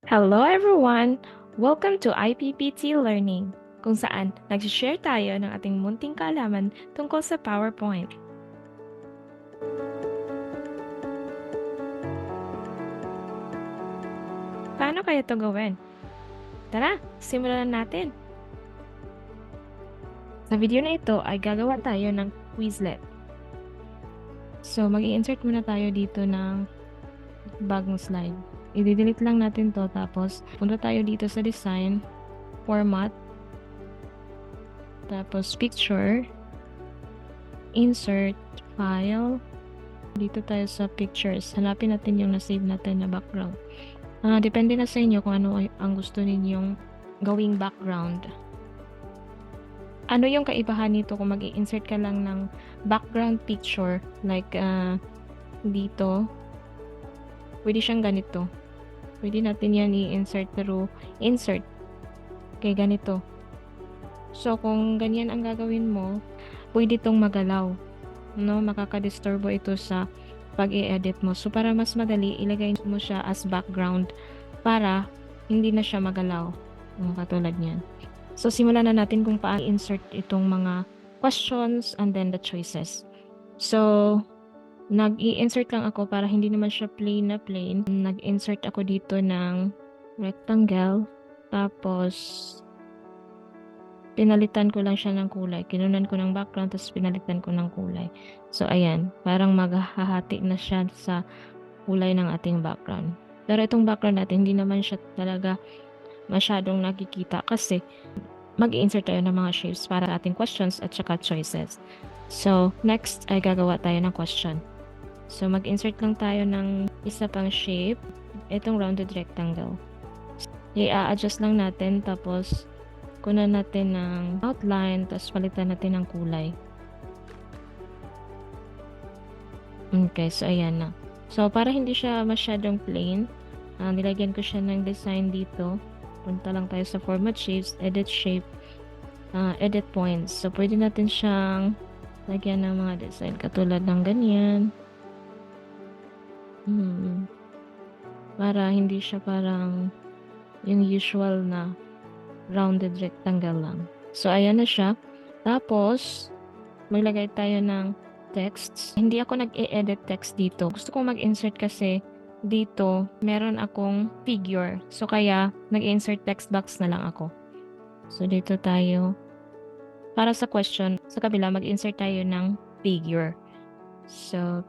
Hello everyone! Welcome to IPPT Learning, kung saan nag-share tayo ng ating munting kaalaman tungkol sa PowerPoint. Paano kaya ito gawin? Tara, simulan natin! Sa video na ito ay gagawa tayo ng Quizlet. So, mag-i-insert muna tayo dito ng bagong slide. I-delete lang natin to, tapos punta tayo dito sa design, format, tapos picture, insert, file, dito tayo sa pictures. Hanapin natin yung na-save natin na background. Depende na sa inyo kung ano ang gusto ninyong gawing background. Ano yung kaibahan nito kung mag-i-insert ka lang ng background picture like dito? Pwede siyang ganito. Pwede natin yan i-insert through insert. Kaya ganito. So, kung ganyan ang gagawin mo, pwede itong magalaw. No? Makakadisturbo ito sa pag-i-edit mo. So, para mas madali, ilagay mo siya as background para hindi na siya magalaw. Katulad niyan. So, simulan na natin kung paano insert itong mga questions and then the choices. So, nag-i-insert lang ako para hindi naman siya plain na plain. Nag-insert ako dito ng rectangle. Tapos, pinalitan ko lang siya ng kulay. Kinunan ko ng background, tapos pinalitan ko ng kulay. So, ayan. Parang maghahati na siya sa kulay ng ating background. Pero itong background natin, hindi naman siya talaga masyadong nakikita kasi mag-i-insert tayo ng mga shapes para ating questions at saka choices. So, next ay gagawa tayo ng question. So, mag-insert lang tayo ng isa pang shape. Itong rounded rectangle. I-adjust lang natin, tapos kunan natin ng outline, tapos palitan natin ng kulay. Okay, so ayan na. So, para hindi siya masyadong plain, nilagyan ko siya ng design dito. Punta lang tayo sa format shapes, edit shape, edit points. So, pwede natin siyang lagyan ng mga design katulad ng ganyan. Para hindi siya parang yung usual na rounded rectangle lang. So, ayan na siya. Tapos, maglagay tayo ng texts. Hindi ako nag-e-edit text dito. Gusto kong mag-insert kasi dito, meron akong figure. So, kaya nag-insert text box na lang ako. So, dito tayo. Para sa question, sa kabila, mag-insert tayo ng figure. So,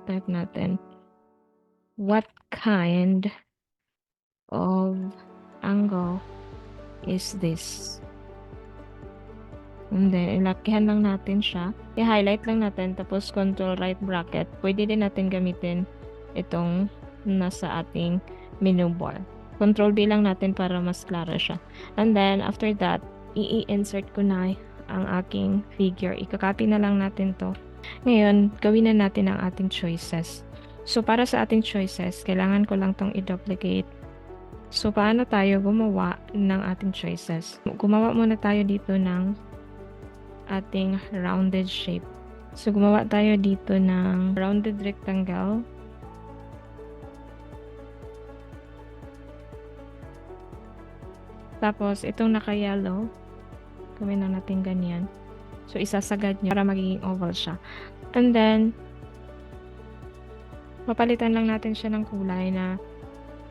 type natin. What kind of angle is this? And then, ilakihan lang natin siya. I-highlight lang natin, tapos control right bracket. Pwede din natin gamitin itong nasa ating menu bar. Control B lang natin para mas klaro siya. And then, after that, i-insert ko na ang aking figure. Ika-copy na lang natin to. Ngayon, gawin na natin ang ating choices. So, para sa ating choices, kailangan ko lang tong i-duplicate. So, paano tayo gumawa ng ating choices? Gumawa muna tayo dito ng ating rounded shape. So, gumawa tayo dito ng rounded rectangle. Tapos, itong naka-yellow, gawin na natin ganyan. So, isasagad niya para magiging oval siya. And then, papalitan lang natin siya ng kulay na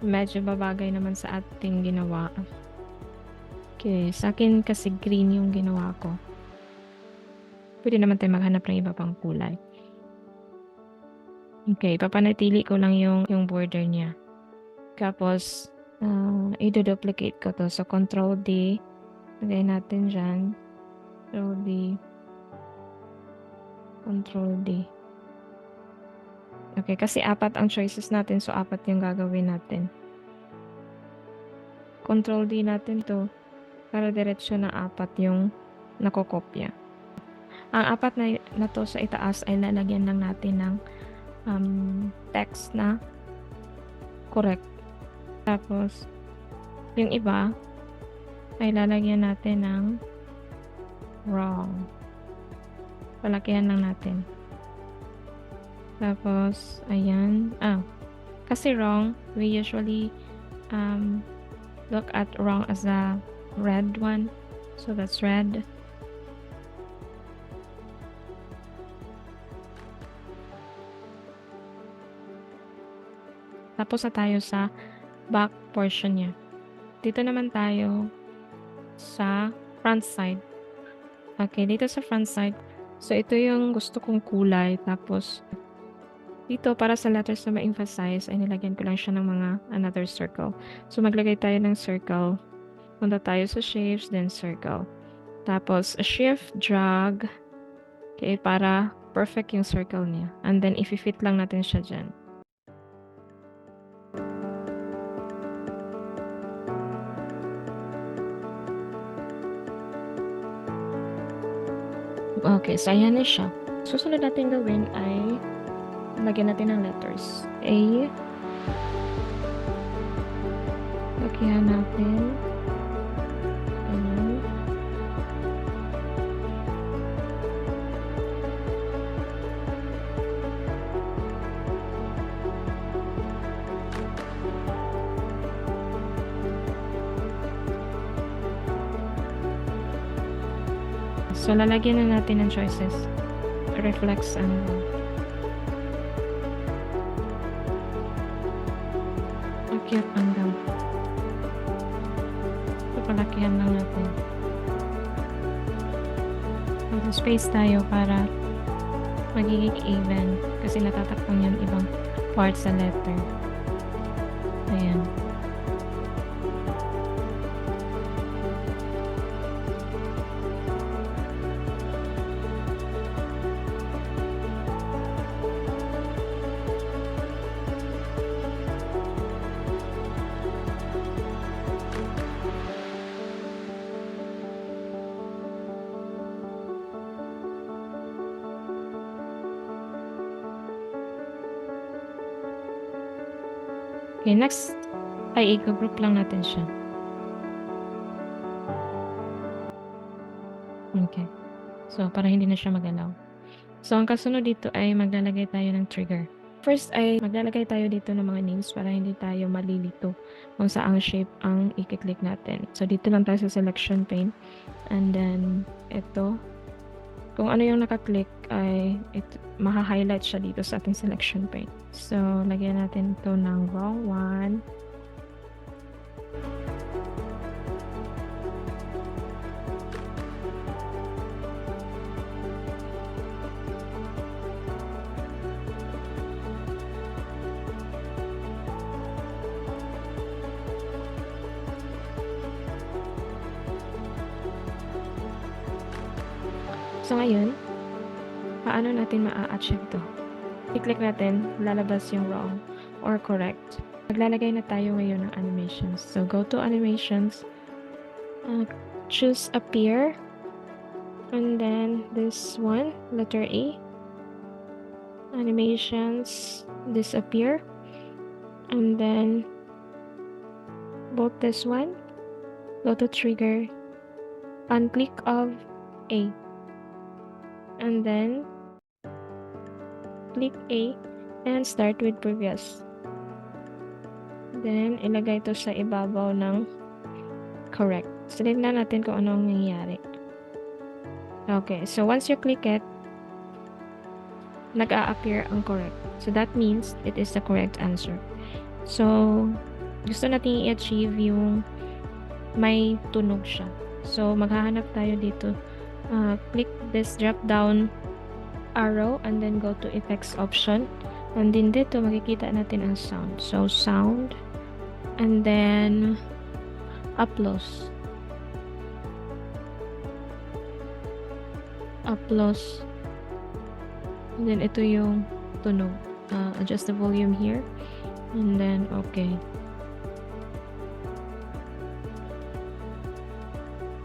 medyo babagay naman sa ating ginawa. Okay, sa akin kasi green yung ginawa ko. Pwede naman tayo maghanap ng iba pang kulay. Okay, papanatili ko lang yung border niya. Tapos, i-duplicate ko to. So, Control D. Lagay natin dyan. Control D. Control D. Okay, kasi apat ang choices natin. So, apat yung gagawin natin. Control D natin to. Para diretsyo na apat yung nakokopya. Ang apat na to sa itaas ay lalagyan lang natin ng text na correct. Tapos, yung iba ay lalagyan natin ng wrong. Palakihan lang natin. Tapos, ayan. Kasi wrong, we usually look at wrong as a red one. So that's red. Tapos na tayo sa back portion niya. Dito naman tayo sa front side. Okay, dito sa front side. So, ito yung gusto kong kulay. Tapos, dito para sa letters na ma-emphasize, ay nilagyan ko lang siya ng mga another circle. So, maglagay tayo ng circle. Punta tayo sa shapes, then circle. Tapos, shift, drag. Okay, para perfect yung circle niya. And then, i-fit lang natin siya dyan. Okay, so ayan na siya. Susunod natin gawin ay lagyan natin ng letters. A. Lagyan natin. Ayan. So, lalagyan na natin ng choices. Reflex and akyat hanggang. So, palakihan lang natin. Mag-space tayo para magiging even. Kasi natatakpan yan ibang parts sa letter. Ayan. Okay, next ay i-group lang natin siya. Okay. So, para hindi na siya magalaw. So, ang kasunod dito ay maglalagay tayo ng trigger. First ay maglalagay tayo dito ng mga names para hindi tayo malilito kung saang shape ang i-click natin. So, dito lang tayo sa selection pane. And then, ito. Kung ano yung nakaklik ay maha-highlight siya dito sa ating selection pane. So, lagyan natin ito ng wrong one. So, ngayon, paano natin ma-achieve ito? I-click natin, lalabas yung wrong or correct. Maglalagay na tayo ngayon ng animations. So, go to animations. Choose appear. And then, this one, letter A. Animations, disappear. And then, both this one. Go to trigger. Unclick of A. And then, click A and start with previous. Then, ilagay ito sa ibabaw ng correct. Select na natin kung ano ang nangyayari. Okay, so once you click it, nag-a-appear ang correct. So that means it is the correct answer. So, gusto natin i-achieve yung may tunog siya. So, maghahanap tayo dito. Click this drop down arrow and then go to effects option, and then dito makikita natin ang sound. So sound and then applause, and then ito yung tunog. Adjust the volume here and then okay.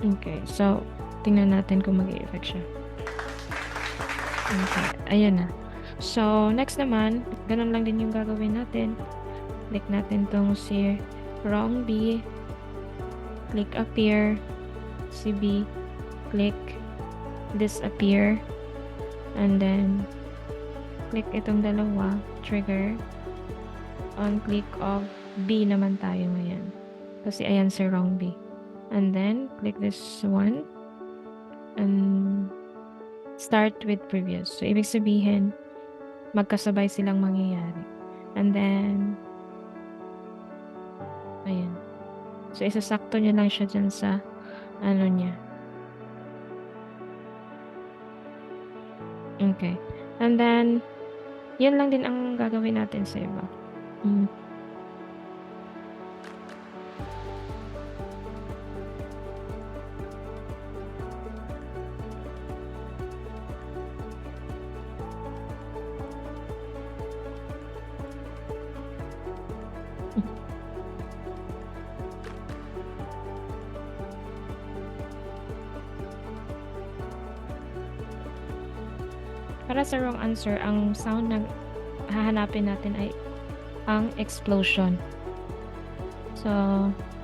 Okay, so tingnan natin kung mag-i-effect siya. Okay, ayan na. So, next naman, ganun lang din yung gagawin natin. Click natin tong si wrong B. Click appear. Si B. Click disappear. And then, click itong dalawa. Trigger. On click of B naman tayo ngayon. Kasi ayan si wrong B. And then, click this one. And start with previous. So, ibig sabihin, magkasabay silang mangyayari. And then, ayan. So, isasakto nyo lang siya dyan sa, ano niya. Okay. And then, yun lang din ang gagawin natin sa iba. Para sa wrong answer, ang sound na hahanapin natin ay ang explosion. So,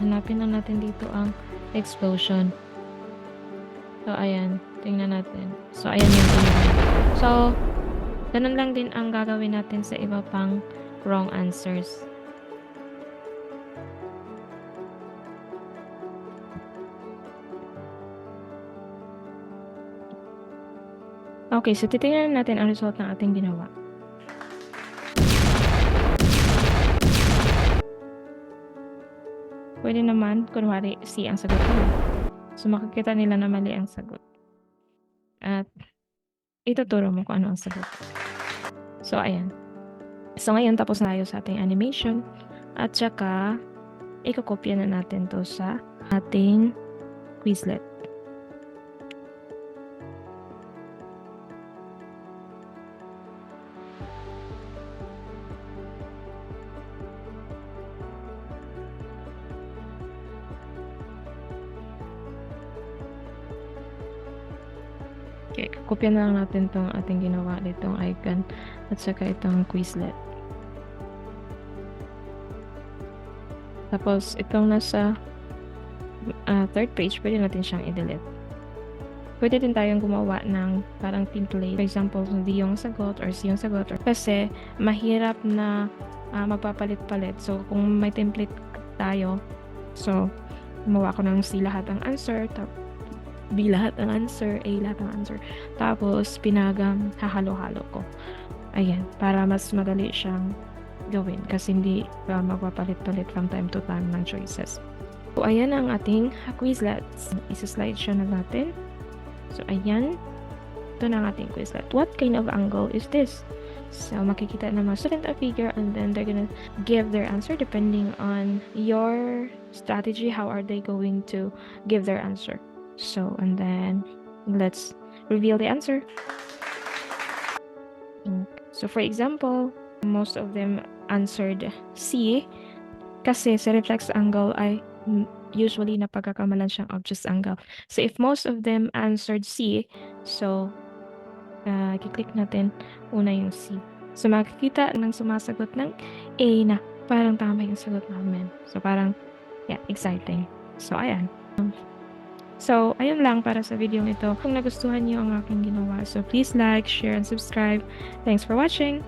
hanapin lang natin dito ang explosion. So, ayan. Tingnan natin. So, ayan yung tingnan. So, ganun lang din ang gagawin natin sa iba pang wrong answers. Okay, so titingnan natin ang result ng ating ginawa. Pwede naman, kunwari, C ang sagot nila. So, makikita nila na mali ang sagot. At, ituturo mo kung ano ang sagot. So, ayan. So, ngayon, tapos na tayo sa ating animation. At saka, ikukopya na natin to sa ating Quizlet. Okay, kopya na lang natin tong ating ginawa ditong icon at saka itong Quizlet. Tapos, itong nasa third page, pwede natin siyang i-delete. Pwede din tayong gumawa ng parang template. For example, D yung sagot or C yung sagot. Kasi, mahirap na magpapalit-palit. So, kung may template tayo, so, gumawa ko ng C lahat ang answer, B lahat ang answer, A lahat ang answer. Tapos, hahalo-halo ko. Ayan, para mas madali siyang gawin kasi hindi magpapalit-palit from time to time ng choices. So, ayan ang ating Quizlet. Isa-slide show na natin. So, ayan. Ito na ang ating Quizlet. What kind of angle is this? So, makikita ng mga student a figure and then they're gonna give their answer depending on your strategy. How are they going to give their answer? So, and then, let's reveal the answer. So, for example, most of them answered C kasi sa reflex angle ay usually napagkakamalan siyang obtuse angle. So, if most of them answered C, so, i-click natin una yung C. So, makikita ng sumasagot ng A na parang tama yung sagot namin. So, parang, yeah, exciting. So, ayan. So, ayun lang para sa video ito. Kung nagustuhan niyo ang aking ginawa, so please like, share, and subscribe. Thanks for watching!